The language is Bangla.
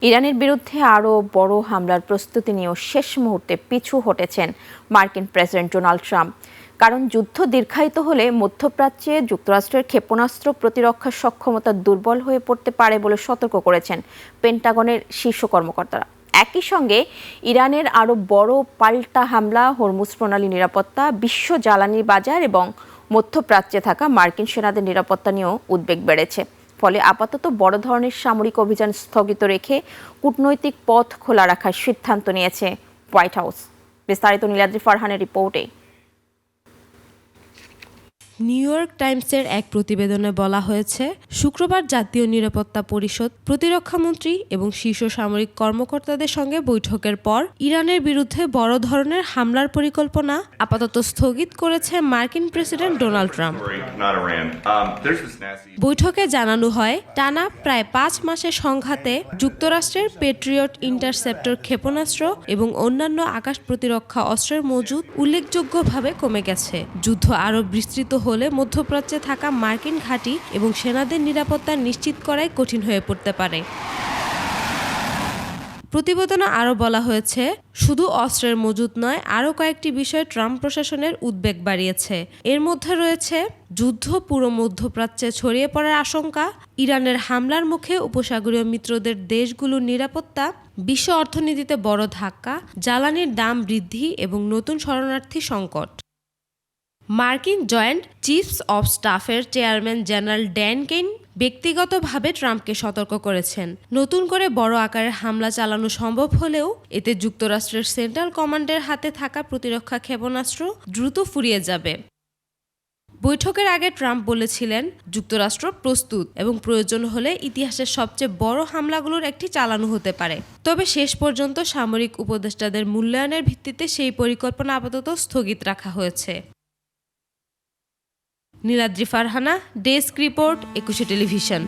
ইরানের বিরুদ্ধে আরও বড় হামলার প্রস্তুতি নিয়েও শেষ মুহূর্তে পিছু হটেছেন মার্কিন প্রেসিডেন্ট ডোনাল্ড ট্রাম্প। কারণ যুদ্ধ দীর্ঘায়িত হলে মধ্যপ্রাচ্যে যুক্তরাষ্ট্রের ক্ষেপণাস্ত্র প্রতিরক্ষা সক্ষমতা দুর্বল হয়ে পড়তে পারে বলে সতর্ক করেছেন পেন্টাগনের শীর্ষ কর্মকর্তারা। একই সঙ্গে ইরানের আরও বড় পাল্টা হামলা, হরমুজ প্রণালী নিরাপত্তা, বিশ্ব জ্বালানি বাজার এবং মধ্যপ্রাচ্যে থাকা মার্কিন সেনাদের নিরাপত্তা নিয়েও উদ্বেগ বেড়েছে। ফলে আপাতত বড় ধরনের সামরিক অভিযান স্থগিত রেখে কূটনৈতিক পথ খোলা রাখার সিদ্ধান্ত নিয়েছে হোয়াইট হাউস। বিস্তারিত নীলাদ্রি ফারহানের রিপোর্টে। নিউ ইয়র্ক টাইমসের এক প্রতিবেদনে বলা হয়েছে, শুক্রবার জাতীয় নিরাপত্তা পরিষদ, প্রতিরক্ষামন্ত্রী এবং শীর্ষ সামরিক কর্মকর্তাদের সঙ্গে বৈঠকের পর ইরানের বিরুদ্ধে বড় ধরনের হামলার পরিকল্পনা আপাতত স্থগিত করেছে মার্কিন প্রেসিডেন্ট ডোনাল্ড ট্রাম্প। বৈঠকে জানানো হয়, টানা প্রায় 5 মাসের সংঘাতে যুক্তরাষ্ট্রের পেট্রিয়ট ইন্টারসেপ্টর ক্ষেপণাস্ত্র এবং অন্যান্য আকাশ প্রতিরক্ষা অস্ত্রের মজুদ উল্লেখযোগ্যভাবে কমে গেছে। যুদ্ধ আরও বিস্তৃত হলে মধ্যপ্রাচ্যে থাকা মার্কিন ঘাঁটি এবং সেনাদের নিরাপত্তা নিশ্চিত করাই কঠিন হয়ে পড়তে পারে। প্রতিবেদনে আরও বলা হয়েছে, শুধু অস্ত্রের মজুত নয়, আরও কয়েকটি বিষয় ট্রাম্প প্রশাসনের উদ্বেগ বাড়িয়েছে। এর মধ্যে রয়েছে যুদ্ধ পুরো মধ্যপ্রাচ্যে ছড়িয়ে পড়ার আশঙ্কা, ইরানের হামলার মুখে উপসাগরীয় মিত্রদের দেশগুলোর নিরাপত্তা, বিশ্ব অর্থনীতিতে বড় ধাক্কা, জ্বালানির দাম বৃদ্ধি এবং নতুন শরণার্থী সংকট। মার্কিন জয়েন্ট চিফস অব স্টাফের চেয়ারম্যান জেনারেল ড্যান কেইন ব্যক্তিগতভাবে ট্রাম্পকে সতর্ক করেছেন, নতুন করে বড় আকারের হামলা চালানো সম্ভব হলেও এতে যুক্তরাষ্ট্রের সেন্ট্রাল কমান্ডের হাতে থাকা প্রতিরক্ষা ক্ষেপণাস্ত্র দ্রুত ফুরিয়ে যাবে। বৈঠকের আগে ট্রাম্প বলেছিলেন, যুক্তরাষ্ট্র প্রস্তুত এবং প্রয়োজন হলে ইতিহাসের সবচেয়ে বড় হামলাগুলোর একটি চালানো হতে পারে। তবে শেষ পর্যন্ত সামরিক উপদেষ্টাদের মূল্যায়নের ভিত্তিতে সেই পরিকল্পনা আপাতত স্থগিত রাখা হয়েছে। Niladri Farhana, desk report, 21 television.